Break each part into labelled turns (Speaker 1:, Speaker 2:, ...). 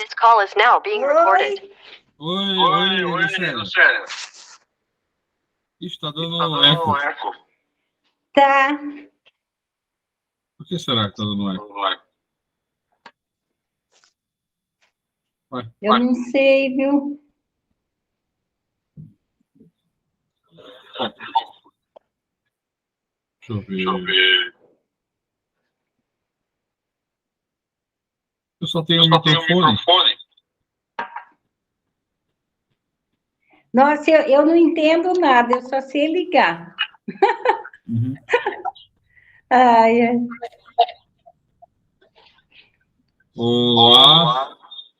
Speaker 1: This call is now being recorded.
Speaker 2: Oi, Lucélia. Ixi, tá dando eco.
Speaker 3: Tá.
Speaker 2: Por que será que tá dando eco? Vai.
Speaker 3: Eu não sei, viu?
Speaker 2: Deixa eu ver. Eu só tenho um microfone.
Speaker 3: Nossa, eu não entendo nada, eu só sei ligar.
Speaker 2: Uhum.
Speaker 3: Ai, ai.
Speaker 2: Olá.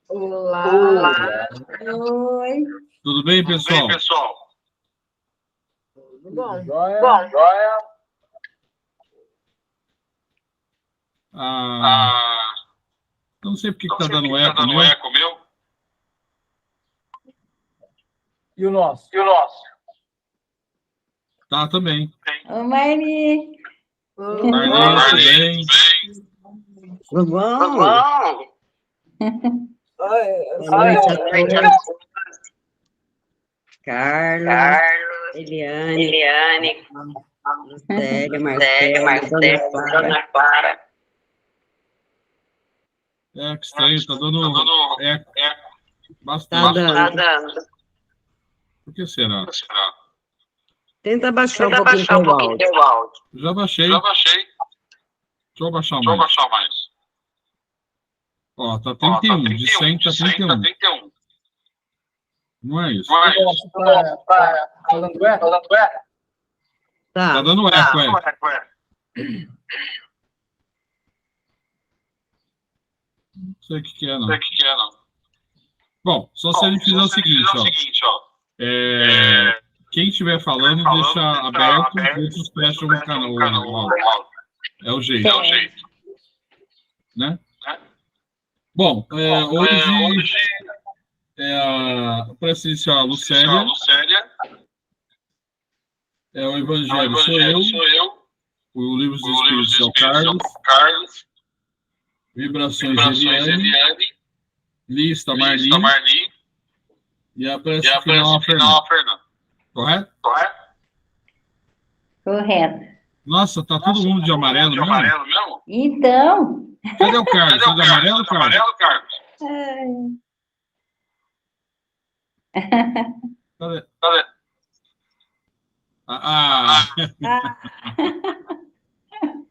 Speaker 3: Olá. Oi.
Speaker 2: Tudo bem, pessoal?
Speaker 3: Tudo bom.
Speaker 4: Joia.
Speaker 2: Eu não sei porque que tá dando eco meu.
Speaker 4: E o nosso?
Speaker 2: Tá, também.
Speaker 3: Ô, Marli.
Speaker 2: Marli, tudo bem?
Speaker 5: Tudo bom? Boa noite a todos. Carlos, Eliane, Marcelo, Dona Clara.
Speaker 2: É, que estranho, tá dando eco.
Speaker 5: Tá
Speaker 2: Bastante.
Speaker 5: dando.
Speaker 2: Por que será?
Speaker 5: Tenta baixar um pouquinho o áudio.
Speaker 2: Já baixei. Deixa eu abaixar mais. Ó, tá 31. De 100 tá 31. Não é isso?
Speaker 4: Tá dando eco?
Speaker 2: Tá dando eco, Não sei o que é, não. Bom, só se a gente fizer o seguinte, ó. Quem estiver falando, deixa aberto, outros fecham o canal. É o jeito. Né? Bom, hoje para iniciar a Lucélia. O Evangelho sou eu. O Livro dos Espíritos é o Carlos. Vibrações Eliane. Lista Marli. E a prece final a Fernanda. Correto?
Speaker 3: Correto.
Speaker 2: Nossa, tá todo mundo de amarelo mesmo?
Speaker 3: Então.
Speaker 2: Cadê o Carlos? Você é de amarelo, Carlos? Cadê?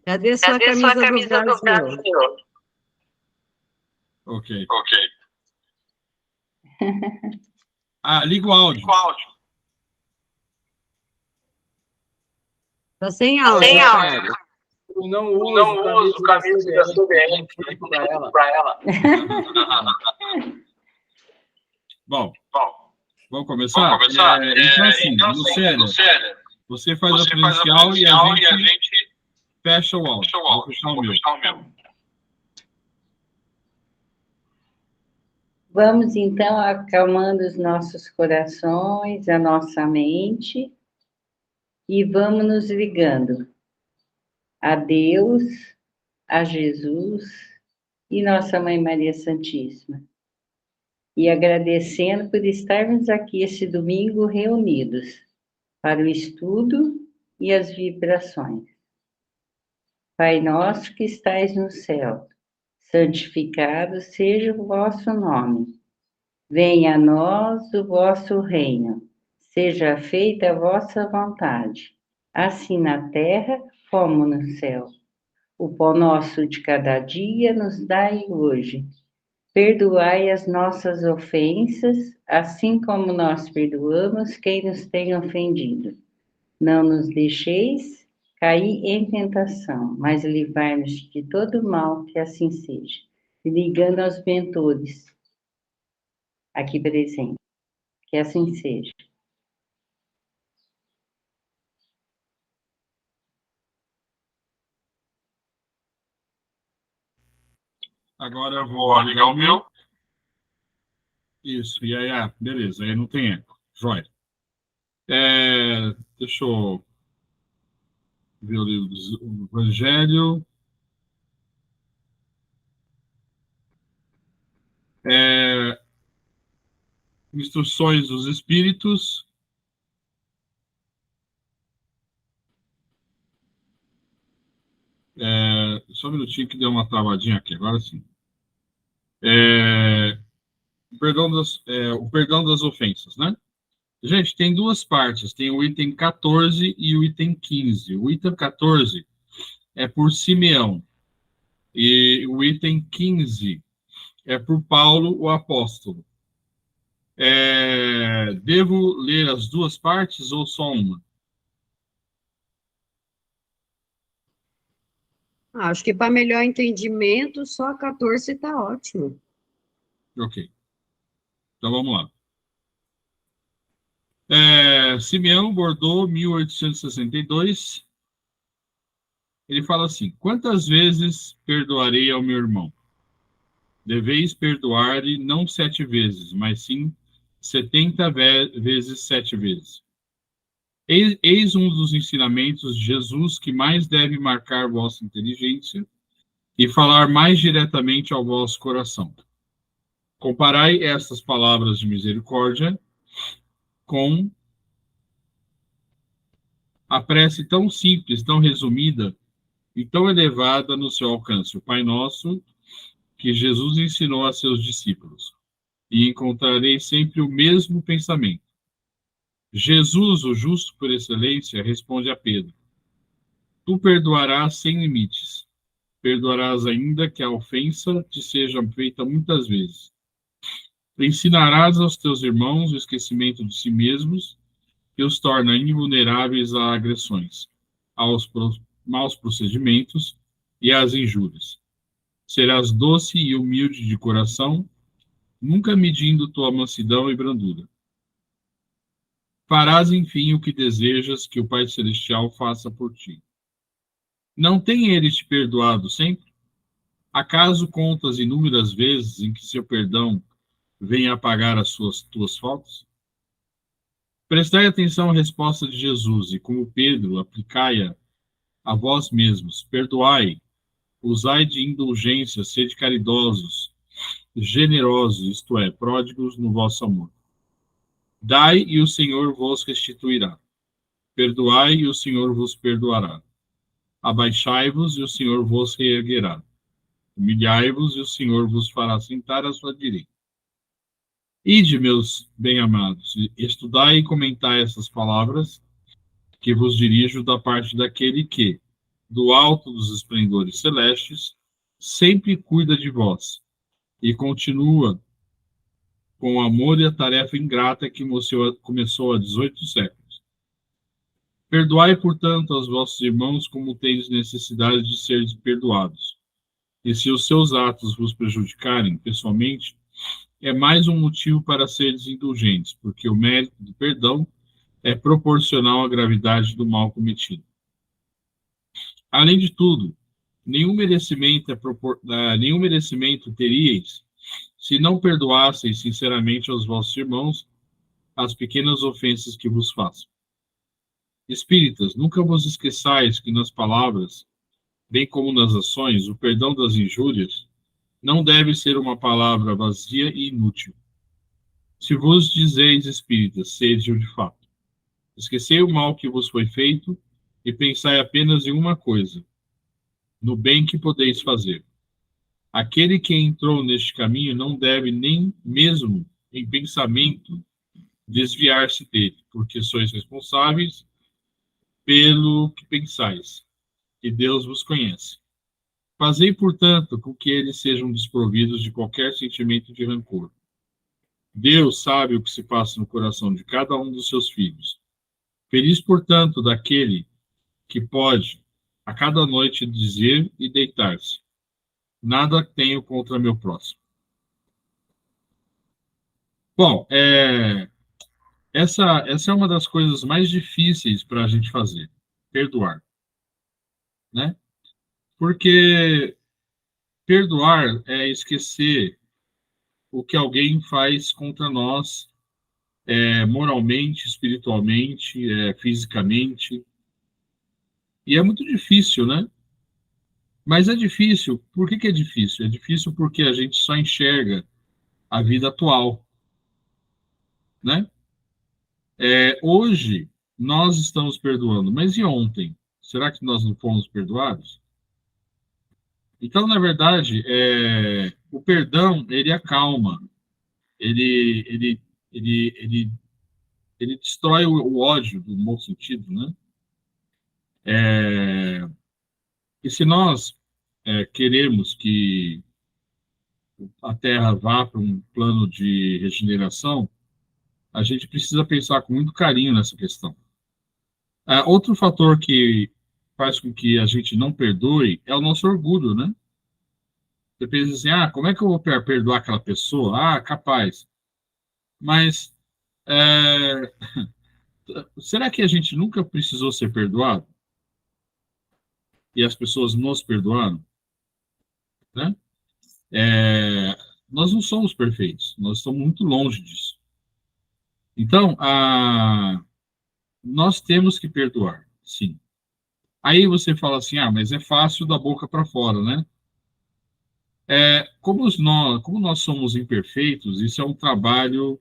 Speaker 5: Cadê sua camisa do Brasil?
Speaker 2: Ok. Liga o áudio.
Speaker 5: Tá sem áudio.
Speaker 4: Eu não uso camisa da CBN para ela.
Speaker 2: Bom, vamos começar? Então, assim, Lucélia, você faz a presencial e a gente fecha o áudio. Vou fechar o meu.
Speaker 3: Vamos, então, acalmando os nossos corações, a nossa mente, e vamos nos ligando a Deus, a Jesus e Nossa Mãe Maria Santíssima. E agradecendo por estarmos aqui esse domingo reunidos para o estudo e as vibrações. Pai nosso que estais no céu, santificado seja o vosso nome. Venha a nós o vosso reino. Seja feita a vossa vontade, assim na terra como no céu. O pão nosso de cada dia nos dai hoje. Perdoai as nossas ofensas, assim como nós perdoamos quem nos tem ofendido. Não nos deixeis cair em tentação, mas livrai-nos de todo mal, que assim seja. E ligando aos mentores aqui presentes, que assim seja.
Speaker 2: Agora eu vou ligar o meu. Isso, e aí, beleza, aí não tem eco. Joia. Deixa eu ver o livro do Evangelho. Instruções dos Espíritos. Só um minutinho que deu uma travadinha aqui, agora sim. O perdão das ofensas, né? Gente, tem duas partes, tem o item 14 e o item 15. O item 14 é por Simeão, e o item 15 é por Paulo, o apóstolo. Devo ler as duas partes ou só uma?
Speaker 5: Acho que para melhor entendimento, só a 14 está ótimo.
Speaker 2: Ok. Então vamos lá. Simeão, Bordeaux, 1862. Ele fala assim: quantas vezes perdoarei ao meu irmão? Deveis perdoar-lhe não 7 vezes, mas sim 70 vezes 7 vezes. Eis um dos ensinamentos de Jesus que mais deve marcar vossa inteligência e falar mais diretamente ao vosso coração. Comparai estas palavras de misericórdia com a prece tão simples, tão resumida e tão elevada no seu alcance, o Pai Nosso, que Jesus ensinou a seus discípulos. E encontrarei sempre o mesmo pensamento. Jesus, o justo por excelência, responde a Pedro: tu perdoarás sem limites. Perdoarás ainda que a ofensa te seja feita muitas vezes. Ensinarás aos teus irmãos o esquecimento de si mesmos, que os torna invulneráveis a agressões, aos maus procedimentos e às injúrias. Serás doce e humilde de coração, nunca medindo tua mansidão e brandura. Farás, enfim, o que desejas que o Pai Celestial faça por ti. Não tem ele te perdoado sempre? Acaso contas inúmeras vezes em que seu perdão vem apagar as tuas faltas? Prestai atenção à resposta de Jesus e, como Pedro, aplicai-a a vós mesmos. Perdoai, usai de indulgência, sede caridosos, generosos, isto é, pródigos no vosso amor. Dai e o Senhor vos restituirá. Perdoai e o Senhor vos perdoará. Abaixai-vos e o Senhor vos reerguerá. Humilhai-vos e o Senhor vos fará sentar à sua direita. Ide, meus bem-amados, estudai e comentai essas palavras que vos dirijo da parte daquele que, do alto dos esplendores celestes, sempre cuida de vós e continua com o amor e a tarefa ingrata que começou há 18 séculos. Perdoai, portanto, aos vossos irmãos como tendes necessidade de seres perdoados. E se os seus atos vos prejudicarem pessoalmente, é mais um motivo para seres indulgentes, porque o mérito do perdão é proporcional à gravidade do mal cometido. Além de tudo, nenhum merecimento teríeis se não perdoasseis sinceramente aos vossos irmãos as pequenas ofensas que vos façam. Espíritas, nunca vos esqueçais que nas palavras, bem como nas ações, o perdão das injúrias não deve ser uma palavra vazia e inútil. Se vos dizeis espíritas, sede-o de fato. Esquecei o mal que vos foi feito e pensai apenas em uma coisa, no bem que podeis fazer. Aquele que entrou neste caminho não deve nem mesmo em pensamento desviar-se dele, porque sois responsáveis pelo que pensais, e Deus vos conhece. Fazei, portanto, com que eles sejam desprovidos de qualquer sentimento de rancor. Deus sabe o que se passa no coração de cada um dos seus filhos. Feliz, portanto, daquele que pode, a cada noite, dizer e deitar-se: nada tenho contra meu próximo. Bom, essa é uma das coisas mais difíceis para a gente fazer, perdoar, né? Porque perdoar é esquecer o que alguém faz contra nós, moralmente, espiritualmente, fisicamente. E é muito difícil, né? Mas é difícil. Por que é difícil? É difícil porque a gente só enxerga a vida atual. né? Hoje, nós estamos perdoando, mas e ontem? Será que nós não fomos perdoados? Então, na verdade, o perdão, ele acalma, ele, ele, ele ele destrói o ódio, do bom sentido, né? E se nós queremos que a Terra vá para um plano de regeneração, a gente precisa pensar com muito carinho nessa questão. Outro fator que faz com que a gente não perdoe é o nosso orgulho, né? Você pensa assim, como é que eu vou perdoar aquela pessoa? Capaz. Mas, será que a gente nunca precisou ser perdoado? E as pessoas nos perdoaram? Né? Nós não somos perfeitos, nós estamos muito longe disso. Então, nós temos que perdoar, sim. Aí você fala assim, mas é fácil da boca para fora, né? Como nós somos imperfeitos, isso é um trabalho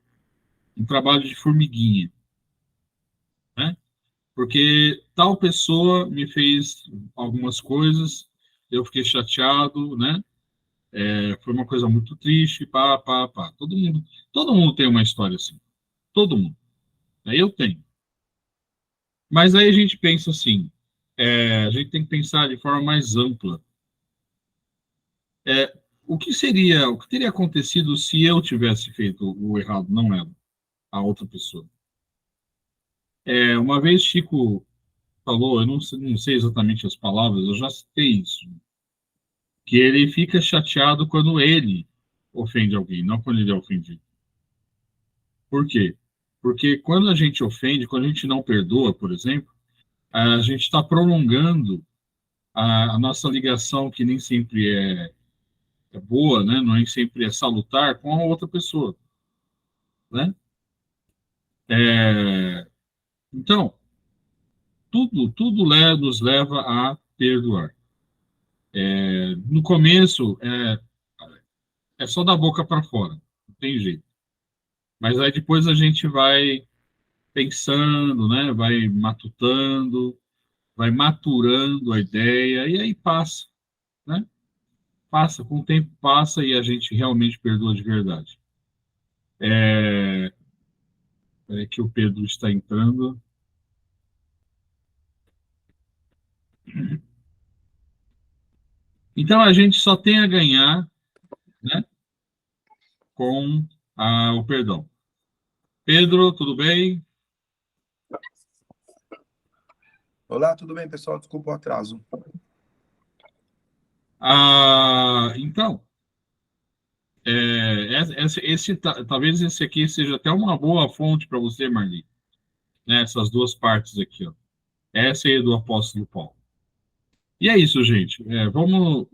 Speaker 2: de formiguinha, né? Porque tal pessoa me fez algumas coisas, eu fiquei chateado, né? Foi uma coisa muito triste, pá. Todo mundo tem uma história assim. Todo mundo. Eu tenho. Mas aí a gente pensa assim, a gente tem que pensar de forma mais ampla. O que teria acontecido se eu tivesse feito o errado, não ela, a outra pessoa? Uma vez Chico falou, eu não sei exatamente as palavras, eu já citei isso, que ele fica chateado quando ele ofende alguém, não quando ele é ofendido. Por quê? Porque quando a gente ofende, quando a gente não perdoa, por exemplo, a gente está prolongando a nossa ligação, que nem sempre é boa, né? Não é sempre é salutar, com a outra pessoa, né? Então, tudo nos leva a perdoar. No começo, é só da boca para fora, não tem jeito. Mas aí depois a gente vai pensando, né? Vai matutando, vai maturando a ideia, e aí passa, né? Passa, com o tempo passa e a gente realmente perdoa de verdade. Que o Pedro está entrando. Então a gente só tem a ganhar, né, com o perdão. Pedro, tudo bem?
Speaker 6: Olá, tudo bem, pessoal? Desculpa o atraso.
Speaker 2: Então, talvez esse aqui seja até uma boa fonte para você, Marli, né, essas duas partes aqui, ó. Essa aí é do apóstolo Paulo. E é isso, gente. Vamos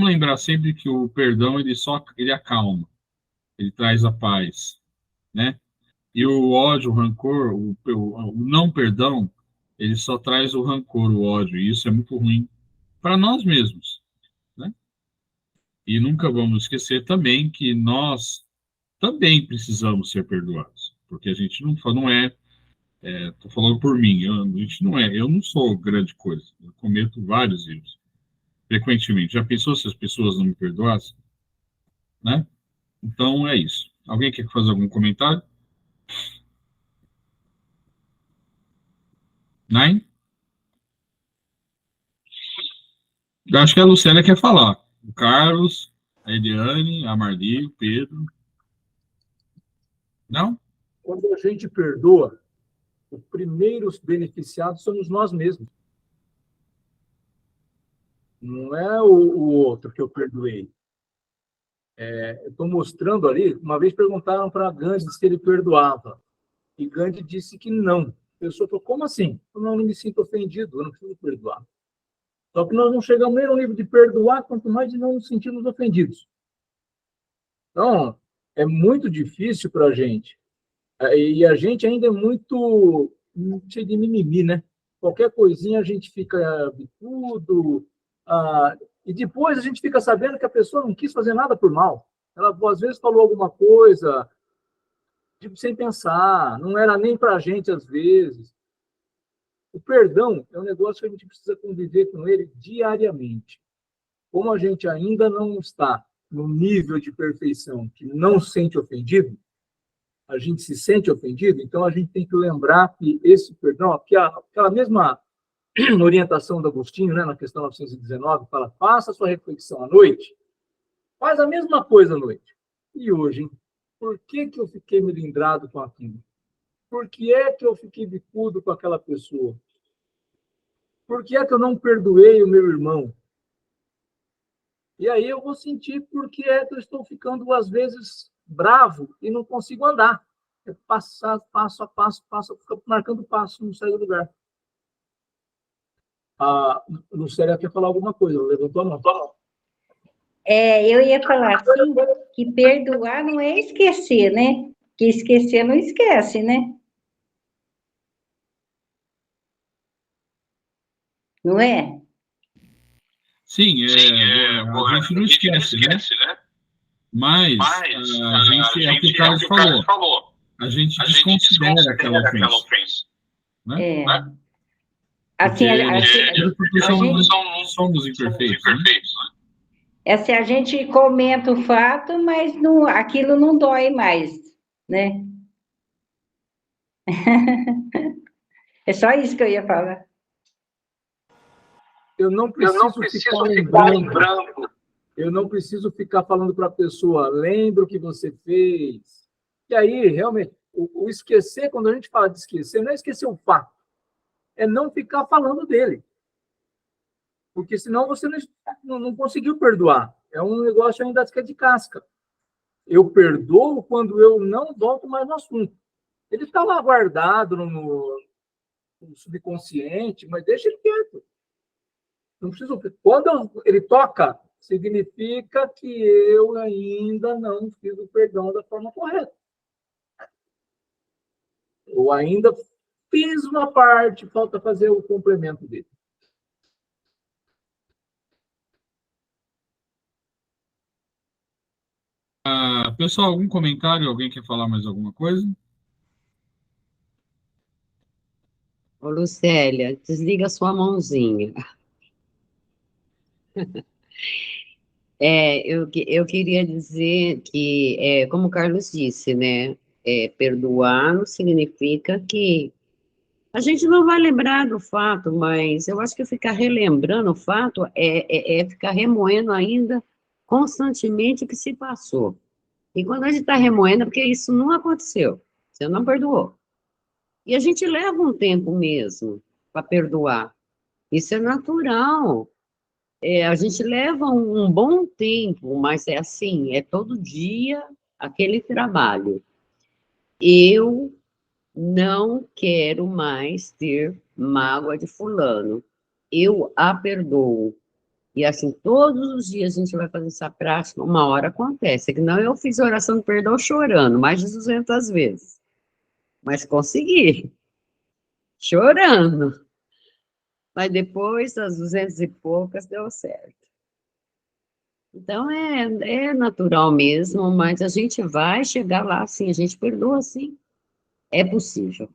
Speaker 2: lembrar sempre que o perdão ele acalma, ele traz a paz, né? E o ódio, o rancor, o não perdão, ele só traz o rancor, o ódio, e isso é muito ruim para nós mesmos, né? E nunca vamos esquecer também que nós também precisamos ser perdoados, porque a gente não é, tô falando por mim, a gente não eu não sou grande coisa, eu cometo vários erros, frequentemente. Já pensou se as pessoas não me perdoassem, né? Então é isso. Alguém quer fazer algum comentário? Nine? Eu acho que a Lucélia quer falar. O Carlos, a Eliane, a Marli, o Pedro. Não?
Speaker 4: Quando a gente perdoa, os primeiros beneficiados somos nós mesmos. Não é o outro que eu perdoei. Eu estou mostrando ali, uma vez perguntaram para Gandhi se ele perdoava. E Gandhi disse que não. A pessoa falou, como assim? Eu não me sinto ofendido, eu não preciso perdoar. Só que nós não chegamos nem ao nível de perdoar, quanto mais de não nos sentirmos ofendidos. Então, é muito difícil para a gente. E a gente ainda é muito cheio de mimimi, né? Qualquer coisinha a gente fica bicudo, e depois a gente fica sabendo que a pessoa não quis fazer nada por mal. Ela, às vezes, falou alguma coisa, tipo, sem pensar, não era nem para a gente às vezes. O perdão é um negócio que a gente precisa conviver com ele diariamente. Como a gente ainda não está no nível de perfeição que não se sente ofendido, a gente se sente ofendido, então a gente tem que lembrar que esse perdão, que aquela mesma orientação do Agostinho, né, na questão 919, fala, faça a sua reflexão à noite, faz a mesma coisa à noite. E hoje, hein? Por que eu fiquei melindrado com aquilo? Por que é que eu fiquei bicudo com aquela pessoa? Por que é que eu não perdoei o meu irmão? E aí eu vou sentir por que é que eu estou ficando, às vezes, bravo e não consigo andar. É passar passo a passo, fica marcando passo, não sai do lugar. A Lucélia quer falar alguma coisa, levantou a mão.
Speaker 3: Eu ia falar assim, que perdoar não é esquecer, né? Que esquecer não esquece, né? Não é?
Speaker 2: Sim, a gente não esquece, né? Mas a gente, é o que o Carlos falou, a gente desconsidera aquela ofensa. Né?
Speaker 3: Assim,
Speaker 2: Porque somos imperfeitos. Né?
Speaker 3: Se a gente comenta o fato, mas não, aquilo não dói mais, né? É só isso que eu ia falar.
Speaker 4: Eu não preciso ficar lembrando. Eu não preciso ficar falando para a pessoa, lembra o que você fez. E aí, realmente, o esquecer, quando a gente fala de esquecer, não é esquecer o fato, é não ficar falando dele. Porque senão você não conseguiu perdoar. É um negócio ainda que é de casca. Eu perdoo quando eu não volto mais no assunto. Ele está lá guardado no subconsciente, mas deixa ele quieto. Não preciso. Quando ele toca, significa que eu ainda não fiz o perdão da forma correta. Eu ainda fiz uma parte, falta fazer o complemento dele.
Speaker 2: Pessoal, algum comentário? Alguém quer falar mais alguma coisa?
Speaker 5: Ô, Lucélia, desliga sua mãozinha. Eu queria dizer que, como o Carlos disse, né? Perdoar não significa que a gente não vai lembrar do fato, mas eu acho que ficar relembrando o fato é ficar remoendo ainda constantemente o que se passou. E quando a gente está remoendo, é porque isso não aconteceu, você não perdoou. E a gente leva um tempo mesmo para perdoar. Isso é natural. A gente leva um bom tempo, mas é assim, é todo dia aquele trabalho. Eu não quero mais ter mágoa de fulano. Eu a perdoo. E assim, todos os dias a gente vai fazer essa prática, uma hora acontece. Que não, eu fiz oração de perdão chorando, mais de 200 vezes. Mas consegui, chorando. Mas depois, das 200 e poucas, deu certo. Então, é natural mesmo, mas a gente vai chegar lá, sim, a gente perdoa, sim. É possível.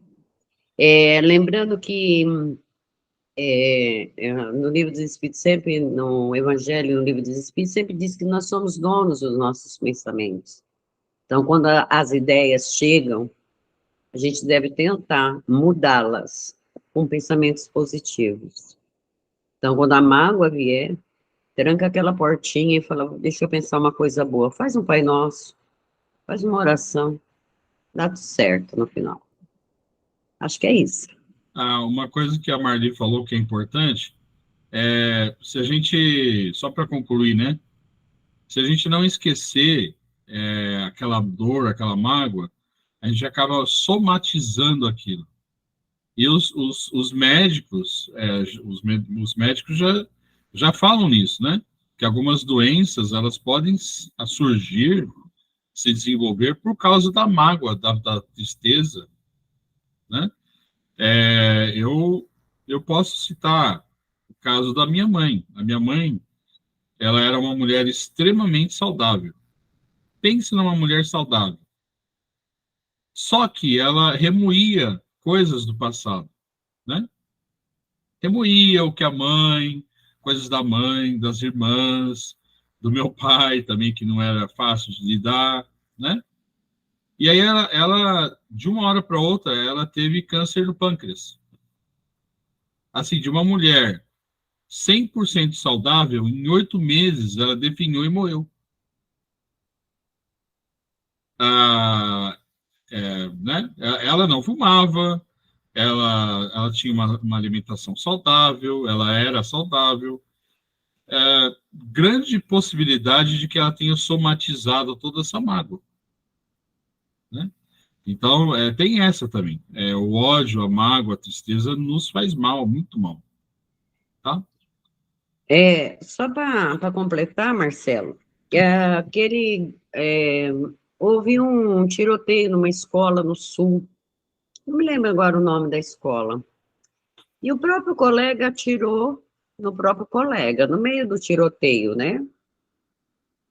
Speaker 5: Lembrando que no livro dos Espíritos, sempre, no Evangelho, no livro dos Espíritos, sempre diz que nós somos donos dos nossos pensamentos. Então, quando as ideias chegam, a gente deve tentar mudá-las com pensamentos positivos. Então, quando a mágoa vier, tranca aquela portinha e fala, deixa eu pensar uma coisa boa. Faz um Pai Nosso, faz uma oração, dá tudo certo no final. Acho que é isso.
Speaker 2: Uma coisa que a Marli falou que é importante, se a gente, só para concluir, né? Se a gente não esquecer aquela dor, aquela mágoa, a gente acaba somatizando aquilo. E os médicos, os médicos já falam nisso, né? Que algumas doenças, elas podem surgir, se desenvolver por causa da mágoa, da tristeza, né? Eu posso citar o caso da minha mãe. A minha mãe, ela era uma mulher extremamente saudável. Pense numa mulher saudável. Só que ela remoía coisas do passado, né? Remoía o que a mãe, coisas da mãe, das irmãs, do meu pai também, que não era fácil de lidar, né? E aí de uma hora para outra, ela teve câncer do pâncreas. Assim, de uma mulher 100% saudável, em 8 meses ela definhou e morreu. Ah, né? Ela não fumava, ela tinha uma alimentação saudável, ela era saudável. Grande possibilidade de que ela tenha somatizado toda essa mágoa, né? Então, tem essa também. O ódio, a mágoa, a tristeza nos faz mal, muito mal. Tá?
Speaker 5: Só para completar, Marcelo, houve um tiroteio numa escola no Sul, não me lembro agora o nome da escola, e o próprio colega atirou no próprio colega, no meio do tiroteio, né?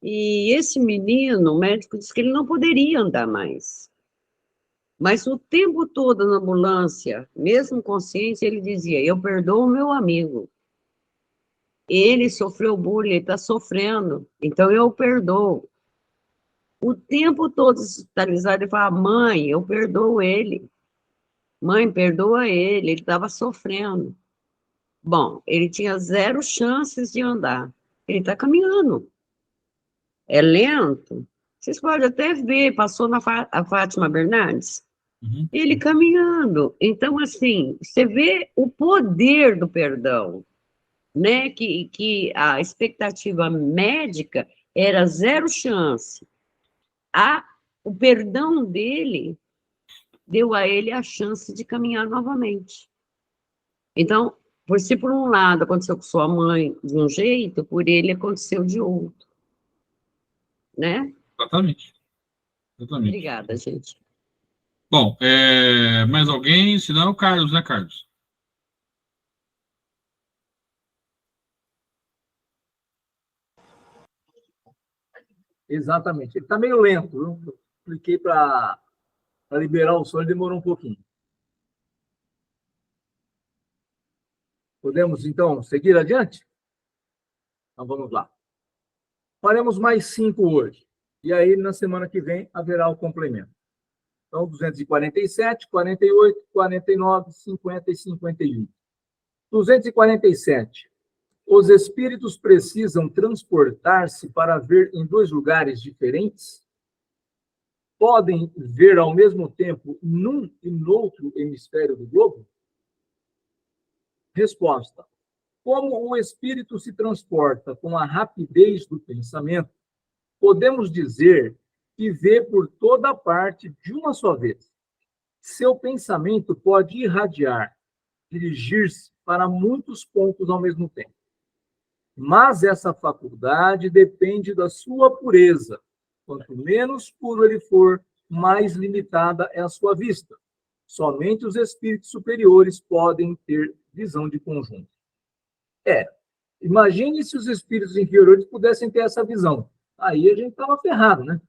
Speaker 5: E esse menino, o médico disse que ele não poderia andar mais. Mas o tempo todo na ambulância, mesmo consciente, ele dizia, eu perdoo o meu amigo. Ele sofreu bullying, ele está sofrendo, então eu perdoo. O tempo todo hospitalizado, ele fala, mãe, eu perdoo ele. Mãe, perdoa ele estava sofrendo. Bom, ele tinha 0 chances de andar. Ele está caminhando. É lento. Vocês podem até ver, passou a Fátima Bernardes.
Speaker 2: Uhum.
Speaker 5: Ele caminhando. Então, assim, você vê o poder do perdão, né? Que a expectativa médica era 0 chance. O perdão dele deu a ele a chance de caminhar novamente. Então, se por um lado aconteceu com sua mãe de um jeito, por ele aconteceu de outro. Né?
Speaker 2: Exatamente.
Speaker 5: Obrigada, gente.
Speaker 2: Bom, mais alguém? Se não, o Carlos, né, Carlos?
Speaker 4: Exatamente. Ele está meio lento, viu? Eu cliquei para liberar o som, ele demorou um pouquinho. Podemos, então, seguir adiante? Então, vamos lá. Faremos mais 5 hoje. E aí, na semana que vem, haverá o complemento. Então, 247, 48, 49, 50 e 51. 247. Os espíritos precisam transportar-se para ver em 2 lugares diferentes? Podem ver ao mesmo tempo num e noutro hemisfério do globo? Resposta. Como o espírito se transporta com a rapidez do pensamento, podemos dizer que vê por toda parte de uma só vez. Seu pensamento pode irradiar, dirigir-se para muitos pontos ao mesmo tempo. Mas essa faculdade depende da sua pureza. Quanto menos puro ele for, mais limitada é a sua vista. Somente os espíritos superiores podem ter visão de conjunto. Imagine se os espíritos inferiores pudessem ter essa visão. Aí a gente estava ferrado, né?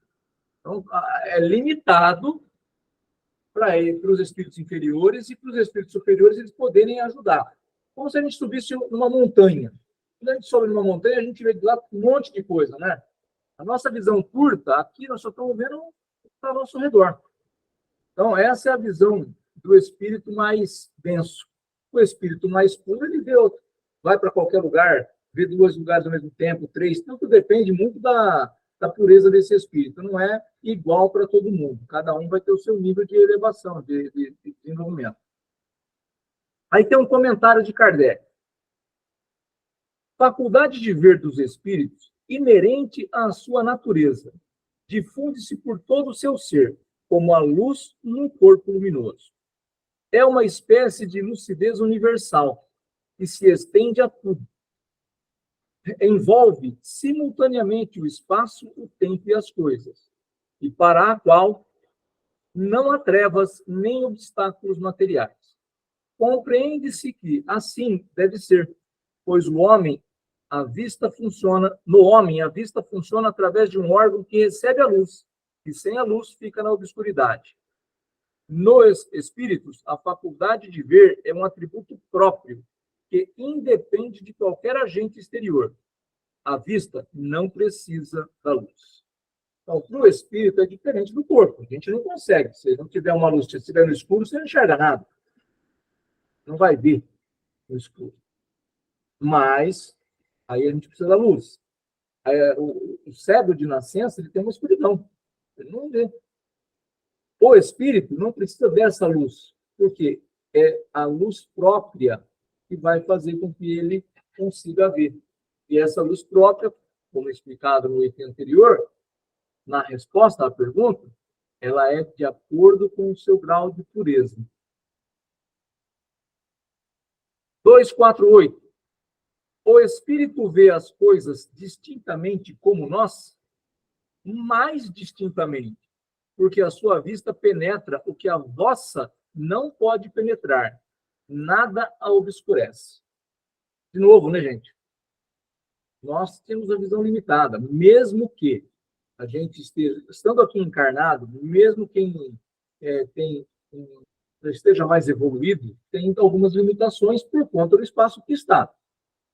Speaker 4: Então, é limitado para os espíritos inferiores e para os espíritos superiores eles poderem ajudar. Como se a gente subisse numa montanha. Quando a gente sobe numa montanha, a gente vê de lá um monte de coisa, né? A nossa visão curta, aqui nós só estamos vendo o que está ao nosso redor. Então, essa é a visão do espírito mais denso. O espírito mais puro, ele vê outro. Vai para qualquer lugar, vê 2 lugares ao mesmo tempo, 3. Tudo depende muito da pureza desse espírito. Não é igual para todo mundo. Cada um vai ter o seu nível de elevação, de desenvolvimento. Aí tem um comentário de Kardec. Faculdade de ver dos espíritos, inerente à sua natureza, difunde-se por todo o seu ser, como a luz num corpo luminoso. É uma espécie de lucidez universal, que se estende a tudo. Envolve simultaneamente o espaço, o tempo e as coisas, e para a qual não há trevas nem obstáculos materiais. Compreende-se que assim deve ser, pois no homem a vista funciona através de um órgão que recebe a luz, e sem a luz fica na obscuridade. Nos espíritos, a faculdade de ver é um atributo próprio, que independe de qualquer agente exterior. A vista não precisa da luz. Então, para o espírito é diferente do corpo. A gente não consegue. Se não tiver uma luz, se estiver no escuro, você não enxerga nada. Não vai ver no escuro. Mas, aí a gente precisa da luz. O cego de nascença, ele tem uma escuridão. Ele não vê. O espírito não precisa dessa luz, porque é a luz própria que vai fazer com que ele consiga ver. E essa luz própria, como explicado no item anterior, na resposta à pergunta, ela é de acordo com o seu grau de pureza. 248. O espírito vê as coisas distintamente como nós? Mais distintamente, porque a sua vista penetra o que a vossa não pode penetrar. Nada a obscurece. De novo, né, gente? Nós temos a visão limitada, mesmo que a gente esteja, estando aqui encarnado, mesmo quem esteja mais evoluído, tem algumas limitações por conta do espaço que está.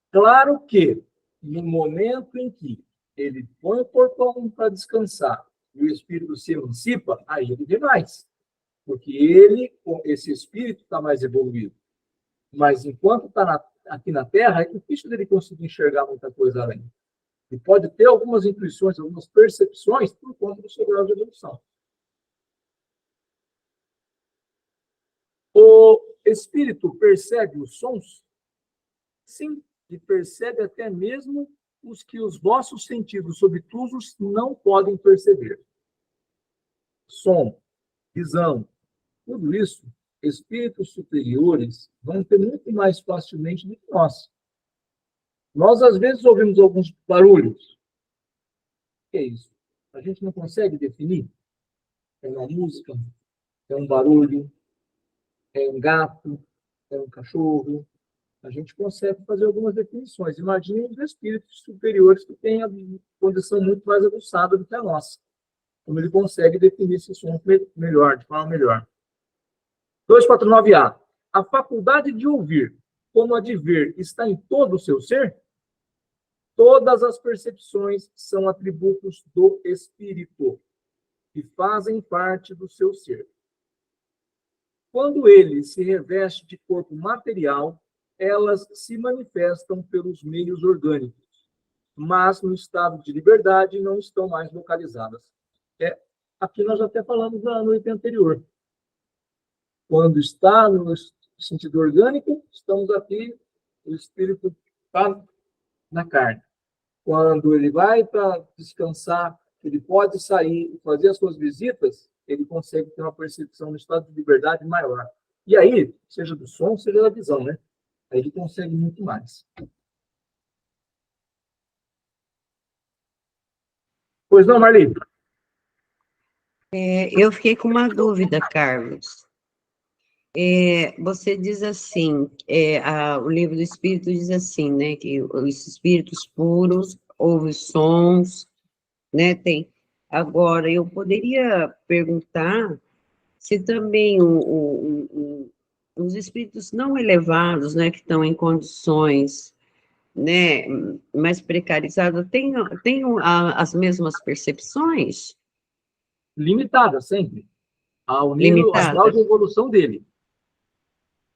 Speaker 4: Claro que, no momento em que ele põe o corpo para descansar e o espírito se emancipa, aí ele vê mais. Porque esse espírito está mais evoluído. Mas enquanto está aqui na Terra, é difícil dele conseguir enxergar muita coisa além. E pode ter algumas intuições, algumas percepções por conta do seu grau de evolução. O espírito percebe os sons? Sim, e percebe até mesmo os que os vossos sentidos obtusos não podem perceber. Som, visão, tudo isso, espíritos superiores vão ter muito mais facilmente do que nós. Nós, às vezes, ouvimos alguns barulhos. O que é isso? A gente não consegue definir. É uma música, é um barulho, é um gato, é um cachorro. A gente consegue fazer algumas definições. Imagine os espíritos superiores que têm a condição muito mais aguçada do que a nossa. Como ele consegue definir esse som melhor, de forma melhor. 249A. A faculdade de ouvir, como a de ver, está em todo o seu ser? Todas as percepções são atributos do espírito e fazem parte do seu ser. Quando ele se reveste de corpo material, elas se manifestam pelos meios orgânicos, mas no estado de liberdade não estão mais localizadas. Aqui nós até falamos na noite anterior. Quando está no sentido orgânico, estamos aqui, o espírito está na carne. Quando ele vai para descansar, ele pode sair e fazer as suas visitas, ele consegue ter uma percepção no estado de liberdade maior. E aí, seja do som, seja da visão, né? Aí ele consegue muito mais. Pois não, Marli?
Speaker 5: Eu fiquei com uma dúvida, Carlos. Você diz assim, o livro do Espírito diz assim, né, que os espíritos puros ouvem sons, né, tem. Agora, eu poderia perguntar se também os espíritos não elevados, né, que estão em condições, né, mais precarizadas, têm as mesmas percepções?
Speaker 4: Limitada, sempre. Ao nível, ao grau de evolução dele.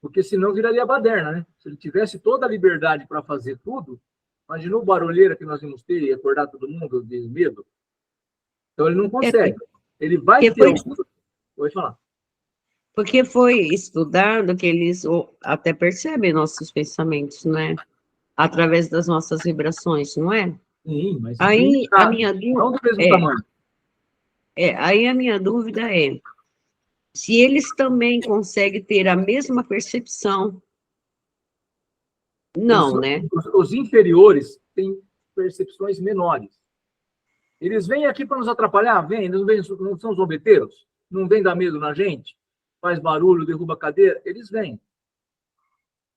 Speaker 4: Porque senão viraria baderna, né? Se ele tivesse toda a liberdade para fazer tudo, imaginou o barulheira que nós íamos ter e acordar todo mundo de medo? Então ele não consegue. Ele vai ter... Pode falar.
Speaker 5: Porque foi estudado que eles até percebem nossos pensamentos, né? Através das nossas vibrações, não é?
Speaker 4: Sim, mas...
Speaker 5: Aí a minha dúvida...
Speaker 4: Não do mesmo tamanho.
Speaker 5: Aí a minha dúvida é se eles também conseguem ter a mesma percepção. Não, né?
Speaker 4: Os inferiores têm percepções menores. Eles vêm aqui para nos atrapalhar? Vêm, não são zombeteiros? Não vêm dar medo na gente? Faz barulho, derruba a cadeira? Eles vêm.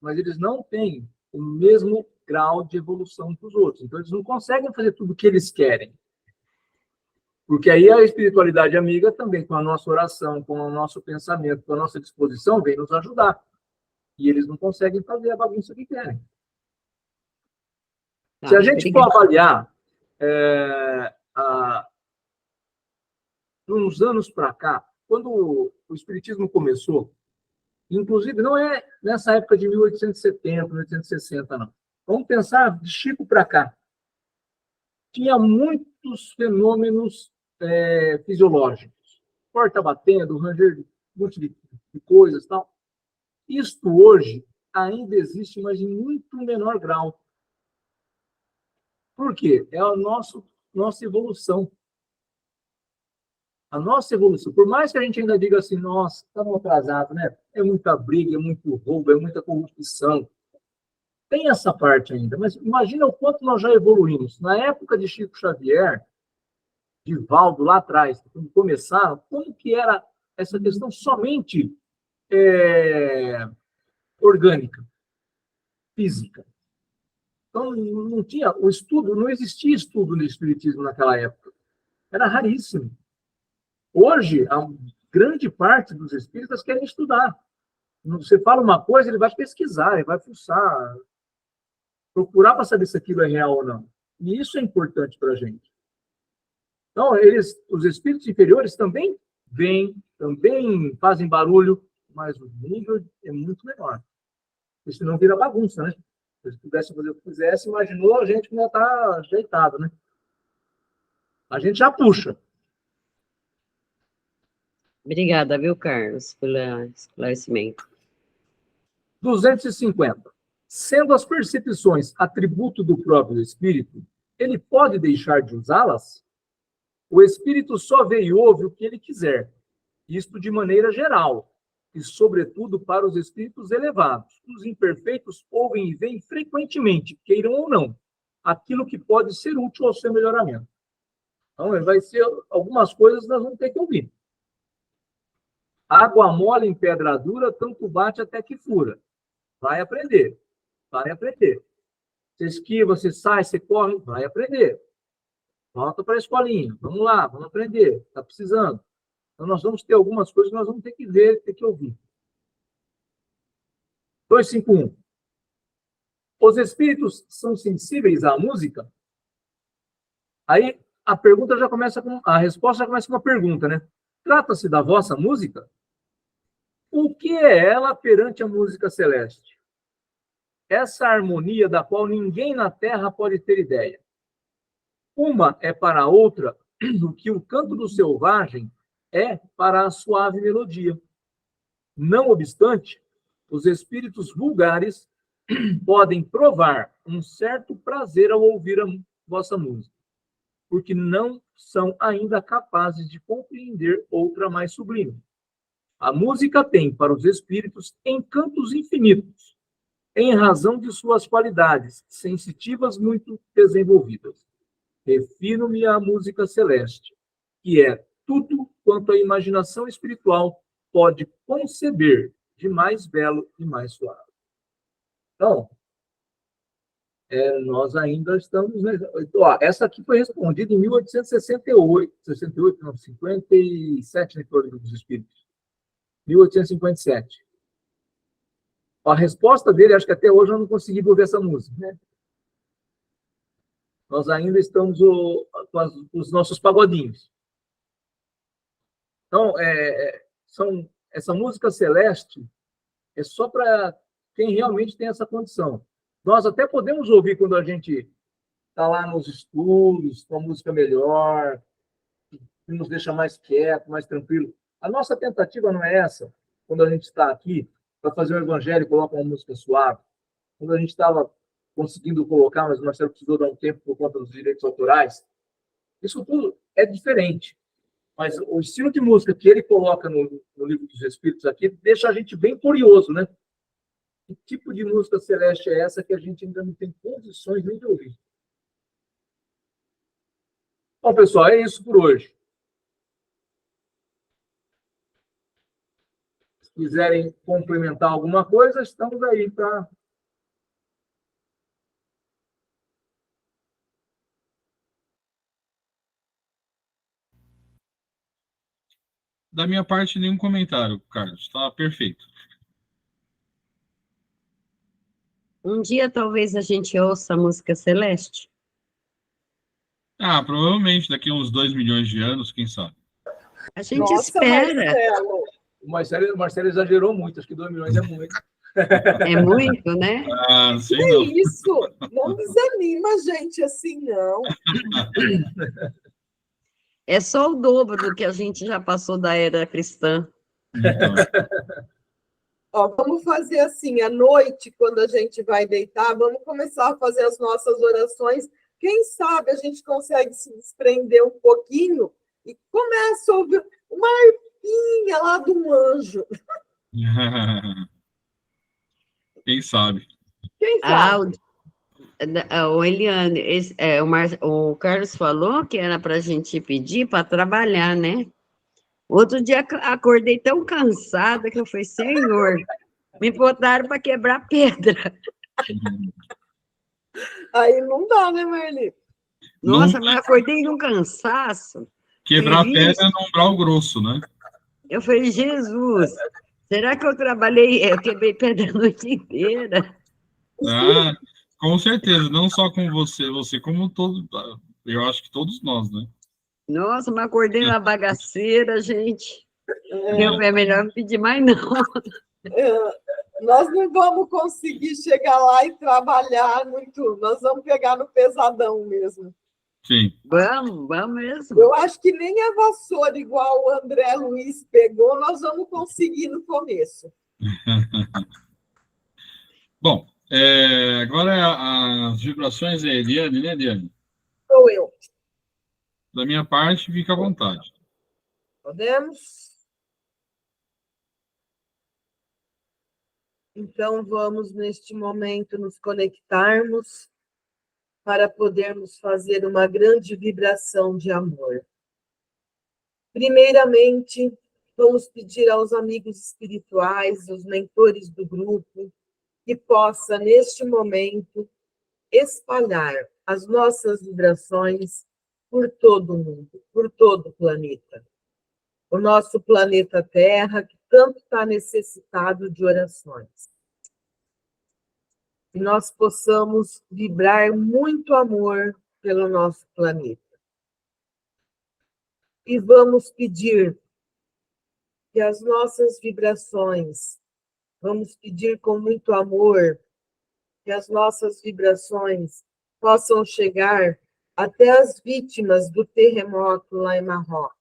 Speaker 4: Mas eles não têm o mesmo grau de evolução que os outros. Então, eles não conseguem fazer tudo o que eles querem. Porque aí a espiritualidade amiga também, com a nossa oração, com o nosso pensamento, com a nossa disposição, vem nos ajudar. E eles não conseguem fazer a bagunça que querem. Se a gente for avaliar, uns anos para cá, quando o Espiritismo começou, inclusive não é nessa época de 1870, 1860, não. Vamos pensar de Chico para cá. Tinha muitos fenômenos fisiológicos. Porta batendo, ranger de um monte de coisas e tal. Isto hoje ainda existe, mas em muito menor grau. Por quê? É a nossa evolução. A nossa evolução. Por mais que a gente ainda diga assim, nossa, estamos atrasados, né? É muita briga, é muito roubo, é muita corrupção. Tem essa parte ainda, mas imagina o quanto nós já evoluímos. Na época de Chico Xavier, de Valdo, lá atrás, quando começaram, como que era essa questão somente orgânica, física? Então, não tinha o estudo, não existia estudo no espiritismo naquela época. Era raríssimo. Hoje, a grande parte dos espíritas querem estudar. Você fala uma coisa, ele vai pesquisar, ele vai fuçar, procurar para saber se aquilo é real ou não. E isso é importante para a gente. Então, os espíritos inferiores também vêm, também fazem barulho, mas o nível é muito menor. Porque senão vira bagunça, né? Se eles pudessem fazer o que quisesse, imaginou a gente que já está ajeitado, né? A gente já puxa.
Speaker 5: Obrigada, viu, Carlos, pelo esclarecimento.
Speaker 4: 250. Sendo as percepções atributo do próprio espírito, ele pode deixar de usá-las? O espírito só vê e ouve o que ele quiser, isto de maneira geral, e sobretudo para os espíritos elevados. Os imperfeitos ouvem e veem frequentemente, queiram ou não, aquilo que pode ser útil ao seu melhoramento. Então, vai ser algumas coisas que nós vamos ter que ouvir. Água mole em pedra dura, tanto bate até que fura. Vai aprender. Vai aprender. Você esquiva, você sai, você corre, vai aprender. Volta para a escolinha. Vamos lá, vamos aprender. Está precisando. Então, nós vamos ter algumas coisas que nós vamos ter que ver, ter que ouvir. 251. Os espíritos são sensíveis à música? Aí a pergunta já começa com a resposta já começa com uma pergunta, né? Trata-se da vossa música? O que é ela perante a música celeste? Essa harmonia da qual ninguém na Terra pode ter ideia. Uma é para a outra o que o canto do selvagem é para a suave melodia. Não obstante, os espíritos vulgares podem provar um certo prazer ao ouvir a vossa música, porque não são ainda capazes de compreender outra mais sublime. A música tem, para os espíritos, encantos infinitos, em razão de suas qualidades sensitivas muito desenvolvidas. Refiro-me à música celeste, que é tudo quanto a imaginação espiritual pode conceber de mais belo e mais suave. Então, nós ainda estamos... essa aqui foi respondida em 1868, 57, na História dos Espíritos. 1857. A resposta dele, acho que até hoje eu não consegui ouvir essa música, né? Nós ainda estamos com os nossos pagodinhos. Então, essa música celeste é só para quem realmente tem essa condição. Nós até podemos ouvir quando a gente está lá nos estudos, com a música melhor, que nos deixa mais quieto, mais tranquilo. A nossa tentativa não é essa, quando a gente está aqui para fazer o evangelho, coloca uma música suave. Quando a gente estava conseguindo colocar, mas o Marcelo precisou dar um tempo por conta dos direitos autorais. Isso tudo é diferente. Mas o estilo de música que ele coloca no Livro dos Espíritos aqui deixa a gente bem curioso, né? Que tipo de música celeste é essa que a gente ainda não tem condições nem de ouvir? Bom, pessoal, é isso por hoje. Se quiserem complementar alguma coisa, estamos aí para...
Speaker 2: Da minha parte, nenhum comentário, Carlos. Tá perfeito.
Speaker 5: Um dia talvez a gente ouça a música Celeste.
Speaker 2: Ah, provavelmente daqui a uns 2 milhões de anos, quem sabe?
Speaker 5: A gente
Speaker 7: Nossa,
Speaker 5: espera.
Speaker 7: Marcelo.
Speaker 4: O Marcelo exagerou muito, acho que 2 milhões é muito.
Speaker 5: É muito, né?
Speaker 2: Ah, não sei
Speaker 7: Que
Speaker 2: não.
Speaker 7: isso? Não desanima a gente assim, não.
Speaker 5: É só o dobro do que a gente já passou da era cristã.
Speaker 2: Então,
Speaker 7: Ó, vamos fazer assim, à noite, quando a gente vai deitar, vamos começar a fazer as nossas orações. Quem sabe a gente consegue se desprender um pouquinho e começa a ouvir uma arpinha lá de um anjo.
Speaker 2: quem sabe?
Speaker 7: Quem
Speaker 5: Ah,
Speaker 7: sabe?
Speaker 5: o Eliane, o Carlos falou que era para a gente pedir para trabalhar, né? Outro dia acordei tão cansada que eu falei, Senhor, me botaram para quebrar pedra.
Speaker 7: Aí não dá, né, Marli?
Speaker 2: Não
Speaker 5: Nossa, mas acordei num cansaço.
Speaker 2: quebrar
Speaker 5: Falei,
Speaker 2: pedra
Speaker 5: "Vixe."
Speaker 2: num umbral grosso, né?
Speaker 5: Eu falei, Jesus, será que eu trabalhei, eu quebrei pedra a noite inteira?
Speaker 2: Ah, com certeza, não só com você como todo, eu acho que todos nós, né?
Speaker 5: Nossa, mas acordei uma bagaceira, gente. Eu
Speaker 2: É,
Speaker 5: falei, é melhor não pedir mais não.
Speaker 7: Nós não vamos conseguir chegar lá e trabalhar muito. Nós vamos pegar no pesadão mesmo.
Speaker 2: sim.
Speaker 5: Vamos mesmo.
Speaker 7: Eu acho que nem a vassoura, igual o André Luiz pegou, nós vamos conseguir no começo.
Speaker 2: Bom, agora as vibrações é Eliane, né, Eliane?
Speaker 7: Sou eu.
Speaker 2: Da minha parte, fica à vontade.
Speaker 7: Podemos? Então, vamos, neste momento, nos conectarmos para podermos fazer uma grande vibração de amor. Primeiramente, vamos pedir aos amigos espirituais, aos mentores do grupo, que possa, neste momento, espalhar as nossas vibrações por todo o mundo, por todo o planeta. O nosso planeta Terra, que tanto está necessitado de orações. Que nós possamos vibrar muito amor pelo nosso planeta. E vamos pedir que as nossas vibrações, vamos pedir com muito amor, que as nossas vibrações possam chegar até as vítimas do terremoto lá em Marrocos.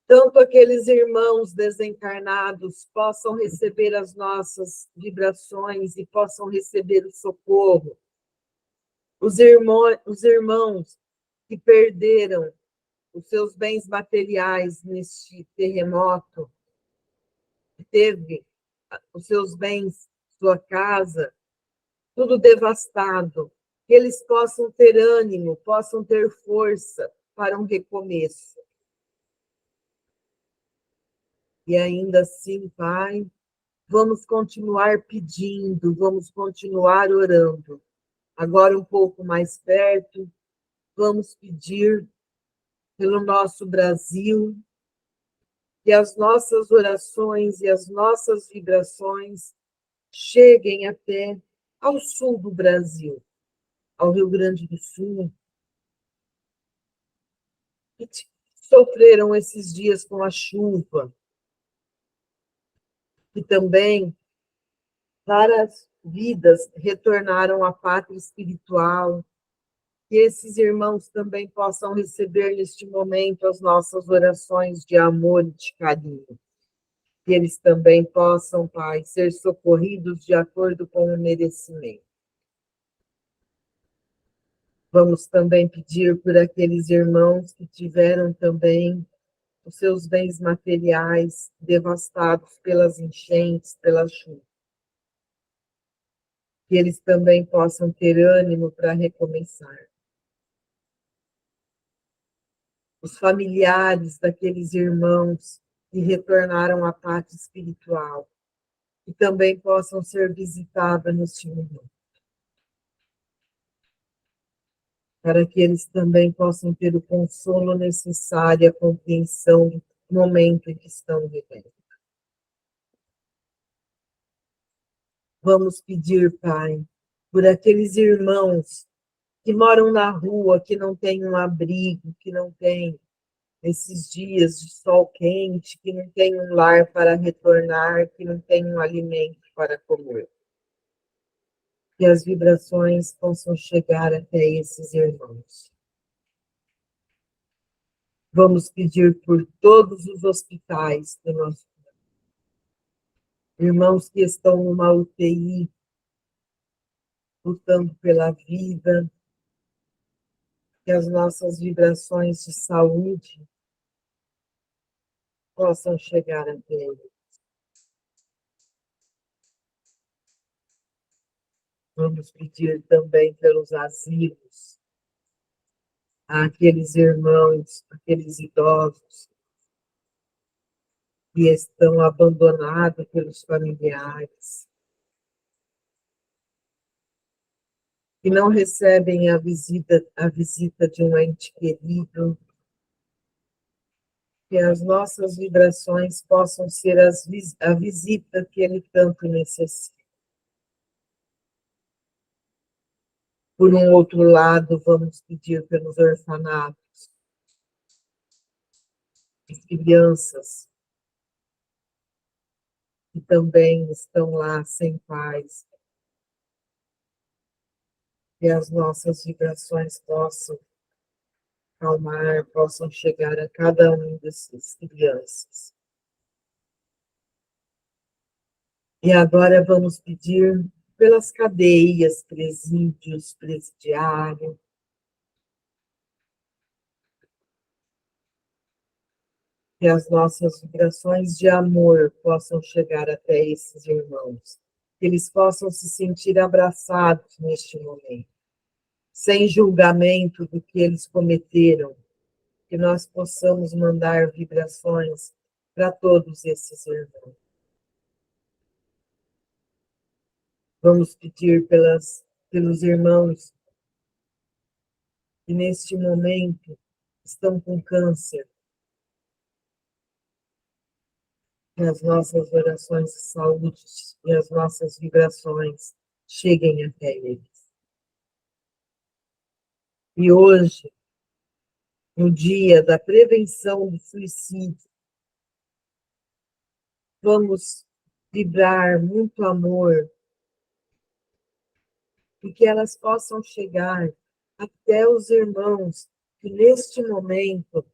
Speaker 7: Tanto aqueles irmãos desencarnados possam receber as nossas vibrações e possam receber o socorro. Os irmãos que perderam os seus bens materiais neste terremoto, que teve os seus bens, sua casa, tudo devastado, que eles possam ter ânimo, possam ter força para um recomeço. E ainda assim, Pai, vamos continuar pedindo, vamos continuar orando. Agora um pouco mais perto, vamos pedir pelo nosso Brasil, que as nossas orações e as nossas vibrações cheguem até ao sul do Brasil, ao Rio Grande do Sul, que sofreram esses dias com a chuva, e também várias vidas retornaram à pátria espiritual, que esses irmãos também possam receber neste momento as nossas orações de amor e de carinho. Que eles também possam, Pai, ser socorridos de acordo com o merecimento. Vamos também pedir por aqueles irmãos que tiveram também os seus bens materiais devastados pelas enchentes, pela chuva. Que eles também possam ter ânimo para recomeçar. Os familiares daqueles irmãos que retornaram à pátria espiritual, que também possam ser visitados neste momento. para que eles também possam ter o consolo necessário, a compreensão do momento em que estão vivendo. Vamos pedir, Pai, por aqueles irmãos que moram na rua, que não têm um abrigo, que não têm esses dias de sol quente, que não têm um lar para retornar, que não têm um alimento para comer. Que as vibrações possam chegar até esses irmãos. Vamos pedir por todos os hospitais do nosso país. Irmãos que estão numa UTI, lutando pela vida, que as nossas vibrações de saúde possam chegar até eles. Vamos pedir também pelos asilos, àqueles irmãos, aqueles idosos que estão abandonados pelos familiares, que não recebem a visita de um ente querido, que as nossas vibrações possam ser a visita que ele tanto necessita. Por um outro lado, vamos pedir pelos orfanatos, as crianças que também estão lá sem pais, que as nossas vibrações possam acalmar, possam chegar a cada um dessas crianças. E agora vamos pedir pelas cadeias, presídios, presidiários, que as nossas vibrações de amor possam chegar até esses irmãos, que eles possam se sentir abraçados neste momento, sem julgamento do que eles cometeram, que nós possamos mandar vibrações para todos esses irmãos. Vamos pedir pelos irmãos que neste momento estão com câncer, que as nossas orações de saúde e as nossas vibrações cheguem até eles. E hoje, no dia da prevenção do suicídio, vamos vibrar muito amor e que elas possam chegar até os irmãos que neste momento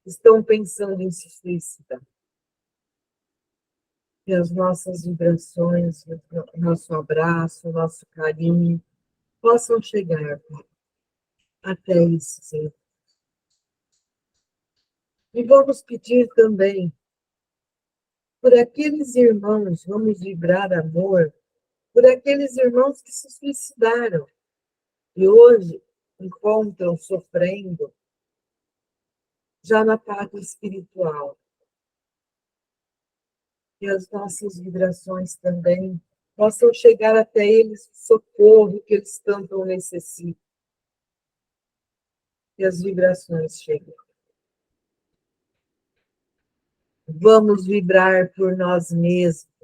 Speaker 7: estão pensando em se suicidar. Que as nossas vibrações, o nosso abraço, o nosso carinho, possam chegar até esses irmãos. E vamos pedir também por aqueles irmãos, vamos vibrar amor, por aqueles irmãos que se suicidaram e hoje encontram sofrendo já na pátria espiritual. Que as nossas vibrações também possam chegar até eles, o socorro que eles tanto necessitam. Que as vibrações cheguem. Vamos vibrar por nós mesmos,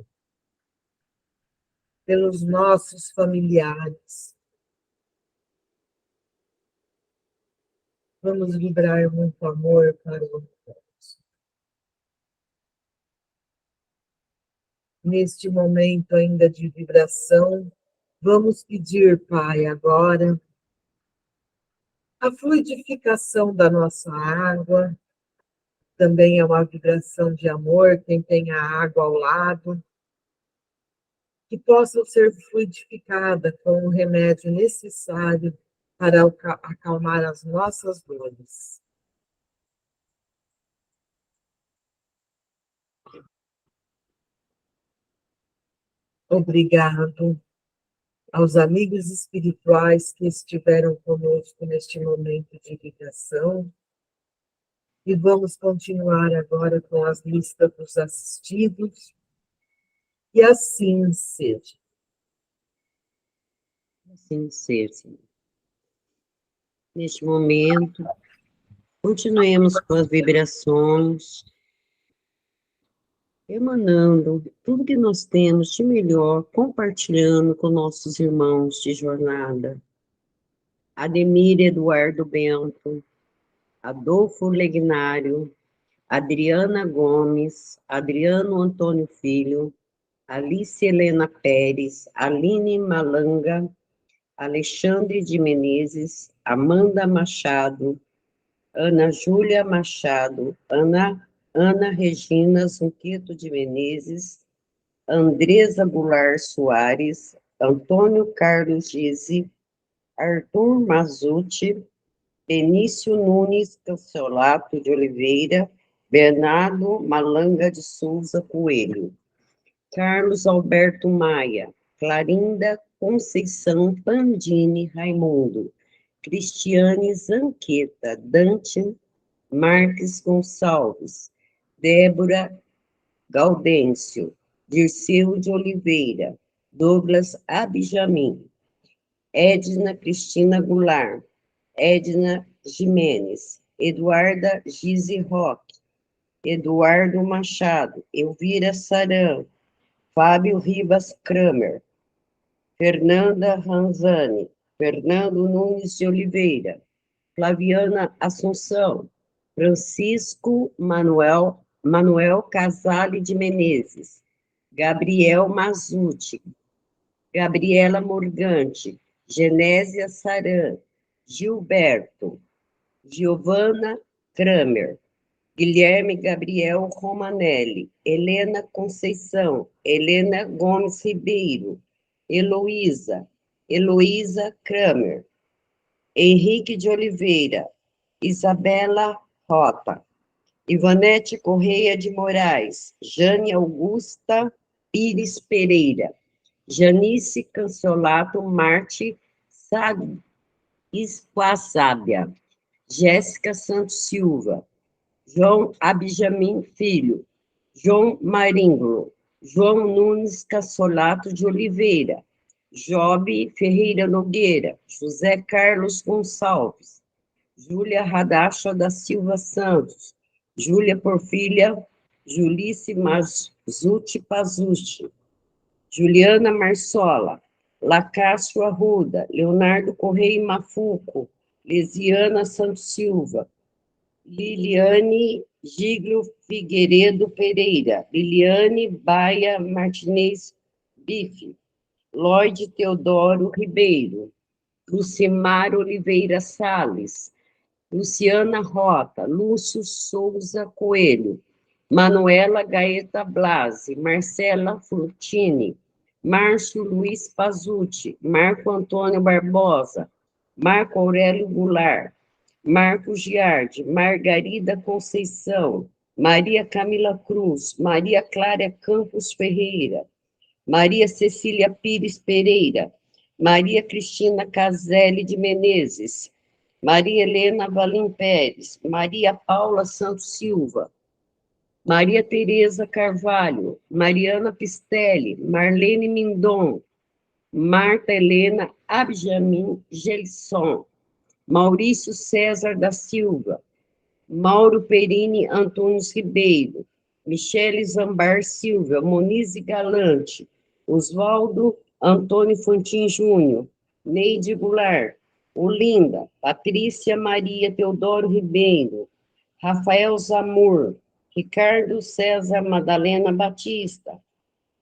Speaker 7: pelos nossos familiares. Vamos vibrar muito amor para o universo. Neste momento ainda de vibração, vamos pedir, Pai, agora, a fluidificação da nossa água. Também é uma vibração de amor, quem tem a água ao lado, que possa ser fluidificada com o remédio necessário para acalmar as nossas dores. Obrigado aos amigos espirituais que estiveram conosco neste momento de ligação. E vamos continuar agora com as listas dos assistidos. E assim seja.
Speaker 5: Assim seja. neste momento. Continuemos com as vibrações, emanando tudo que nós temos de melhor, compartilhando com nossos irmãos de jornada. Ademir Eduardo Bento, Adolfo Legnário, Adriana Gomes, Adriano Antônio Filho, Alice Helena Pérez, Aline Malanga, Alexandre de Menezes, Amanda Machado, Ana Júlia Machado, Ana Regina Zunqueto de Menezes, Andresa Goulart Soares, Antônio Carlos Gise, Arthur Mazuti, Benício Nunes Canciolato de Oliveira, Bernardo Malanga de Souza Coelho, Carlos Alberto Maia, Clarinda Conceição Pandini Raimundo, Cristiane Zanqueta, Dante Marques Gonçalves, Débora Gaudêncio, Dirceu de Oliveira, Douglas Abjamin, Edna Cristina Goulart, Edna Jimenez, Eduarda Gise Roque, Eduardo Machado, Elvira Saran, Fábio Ribas Kramer, Fernanda Ranzani, Fernando Nunes de Oliveira, Flaviana Assunção, Francisco Manuel Casale de Menezes, Gabriel Mazuti, Gabriela Morgante, Genésia Saran, Gilberto, Giovana Kramer, Guilherme Gabriel Romanelli, Helena Conceição, Helena Gomes Ribeiro, Heloísa Kramer, Henrique de Oliveira, Isabela Rota, Ivanete Correia de Moraes, Jane Augusta Pires Pereira, Janice Canciolato Marte Esquaçábia, Jéssica Santos Silva, João Abjamin Filho, João Maringo, João Nunes Cassolato de Oliveira, Jobe Ferreira Nogueira, José Carlos Gonçalves, Júlia Radacha da Silva Santos, Júlia Porfília, Julice Mazuti Pazuti, Juliana Marsola, Lacácio Arruda, Leonardo Correia Mafuco, Lesiana Santos Silva, Liliane Giglio Figueiredo Pereira, Liliane Baia Martinez Bife, Lloyd Teodoro Ribeiro, Lucimar Oliveira Salles, Luciana Rota, Lúcio Souza Coelho, Manuela Gaeta Blasi, Marcela Furtini, Márcio Luiz Pazuti, Marco Antônio Barbosa, Marco Aurélio Goulart, Marco Giardi, Margarida Conceição, Maria Camila Cruz, Maria Clara Campos Ferreira, Maria Cecília Pires Pereira, Maria Cristina Caselli de Menezes, Maria Helena Valim Pérez, Maria Paula Santos Silva, Maria Tereza Carvalho, Mariana Pistelli, Marlene Mindon, Marta Helena Abjamin Gelisson, Maurício César da Silva, Mauro Perini Antunes Ribeiro, Michele Zambar Silva, Monize Galante, Oswaldo Antônio Fontin Júnior, Neide Goulart, Olinda, Patrícia Maria Teodoro Ribeiro, Rafael Zamur, Ricardo César Madalena Batista,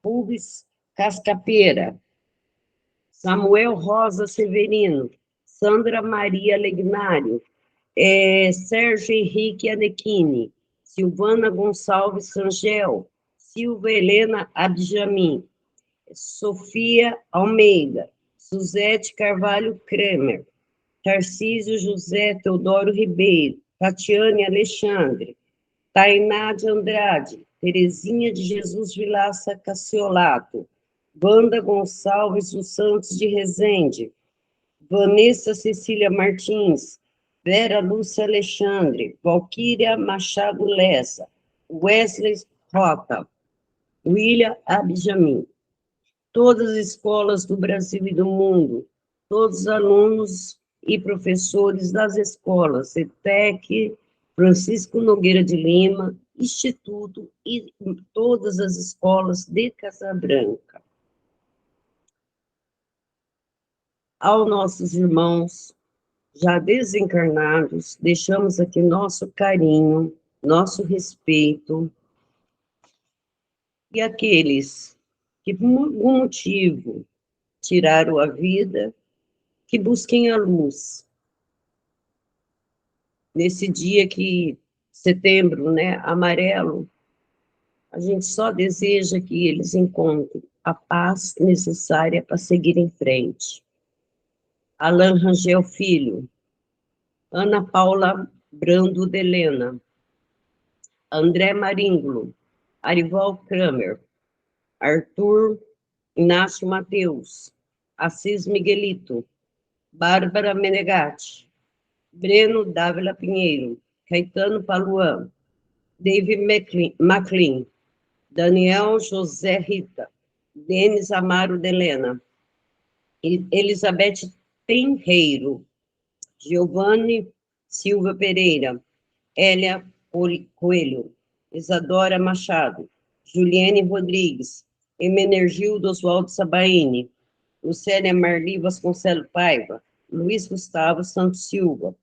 Speaker 5: Rubens Cascapeira, Samuel Rosa Severino, Sandra Maria Legnário, Sérgio Henrique Anequini, Silvana Gonçalves Rangel, Silva Helena Abjamin, Sofia Almeida, Suzete Carvalho Kremer, Tarcísio José Teodoro Ribeiro, Tatiane Alexandre, Tainá de Andrade, Terezinha de Jesus Vilaça Cassiolato, Wanda Gonçalves dos Santos de Rezende, Vanessa Cecília Martins, Vera Lúcia Alexandre, Valquíria Machado Lessa, Wesley Rota, William Abjamin, todas as escolas do Brasil e do mundo, todos os alunos e professores das escolas ETEC, Francisco Nogueira de Lima, Instituto e todas as escolas de Casabranca. Aos nossos irmãos já desencarnados, deixamos aqui nosso carinho, nosso respeito, e aqueles que, por algum motivo, tiraram a vida, que busquem a luz. Nesse dia que, setembro, né, amarelo, a gente só deseja que eles encontrem a paz necessária para seguir em frente. Alain Rangel Filho, Ana Paula Brando de Helena, André Maringulo, Arival Kramer, Arthur Inácio Mateus, Assis Miguelito, Bárbara Menegatti, Breno Dávila Pinheiro, Caetano Paluan, David McLean, Daniel José Rita, Denis Amaro de Helena, Elizabeth Tenreiro, Giovanni Silva Pereira, Hélia Coelho, Isadora Machado, Juliane Rodrigues, Emenergildo Oswaldo Sabaini, Lucélia Marli Vasconcelos Paiva, Luiz Gustavo Santos Silva,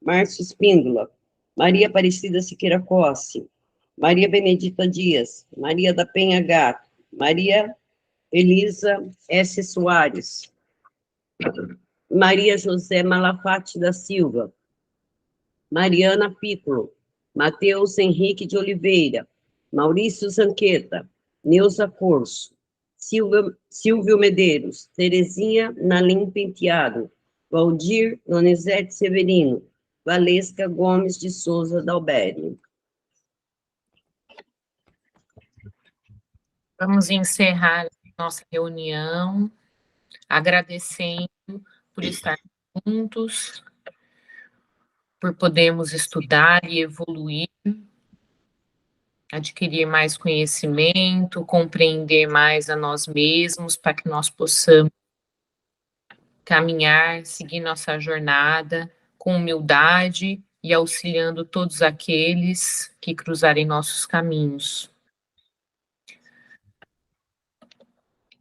Speaker 5: Márcio Espíndola, Maria Aparecida Siqueira Cosse, Maria Benedita Dias, Maria da Penha Gato, Maria Elisa S. Soares, Maria José Malafate da Silva, Mariana Piccolo, Matheus Henrique de Oliveira, Maurício Zanqueta, Neuza Corso, Silvio Medeiros, Terezinha Nalim Penteado, Valdir Donizete Severino, Valesca Gomes de Souza Dalbério.
Speaker 8: Vamos encerrar nossa reunião, agradecendo por estar juntos, por podermos estudar e evoluir, adquirir mais conhecimento, compreender mais a nós mesmos, para que nós possamos caminhar, seguir nossa jornada com humildade e auxiliando todos aqueles que cruzarem nossos caminhos.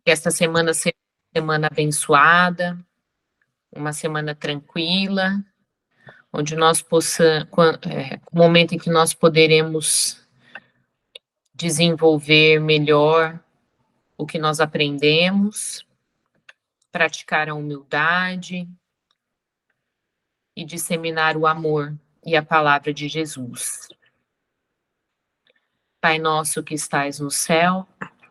Speaker 8: Que esta semana seja uma semana abençoada, uma semana tranquila, onde nós possamos, o momento em que nós poderemos desenvolver melhor o que nós aprendemos, praticar a humildade e disseminar o amor e a palavra de Jesus. Pai nosso que estais no céu,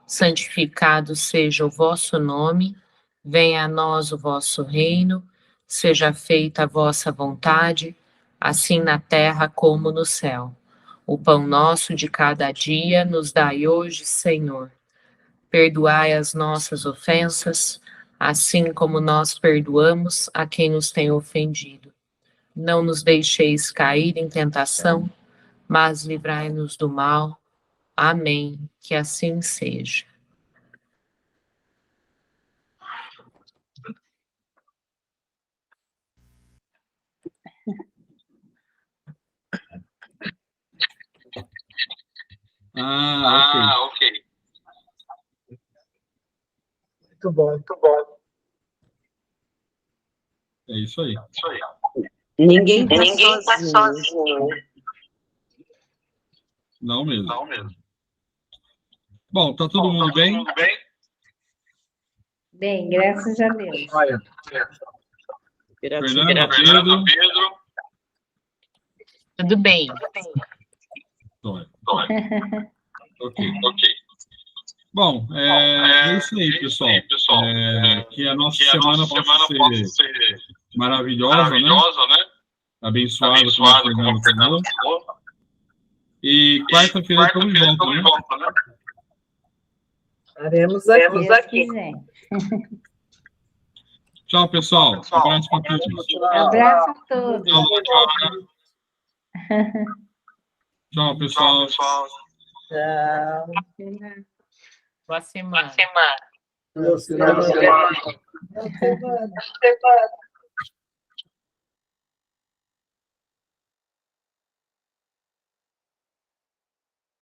Speaker 8: santificado seja o vosso nome, venha a nós o vosso reino, seja feita a vossa vontade, assim na terra como no céu. O pão nosso de cada dia nos dai hoje, Senhor. Perdoai as nossas ofensas, assim como nós perdoamos a quem nos tem ofendido. Não nos deixeis cair em tentação, mas livrai-nos do mal. Amém. Que assim seja.
Speaker 2: Ok.
Speaker 7: Muito bom, muito bom.
Speaker 2: É isso aí.
Speaker 5: Ninguém tá sozinho.
Speaker 2: Não mesmo. Bom, tá todo mundo bem?
Speaker 3: Bem, graças a Deus.
Speaker 4: Olha,
Speaker 2: Fernando, Pedro.
Speaker 8: Tudo bem.
Speaker 2: Ok. Bom, é isso aí, pessoal. Que a nossa semana possa ser maravilhosa, né? Abençoada, como o Fernando falou. E quarta-feira estamos de volta, né?
Speaker 7: Estaremos aqui.
Speaker 2: Tchau, pessoal. Abraço para todos.
Speaker 3: Abraço a todos.
Speaker 2: Tchau, pessoal.
Speaker 7: Tchau.
Speaker 8: Boa semana.
Speaker 7: Boa semana.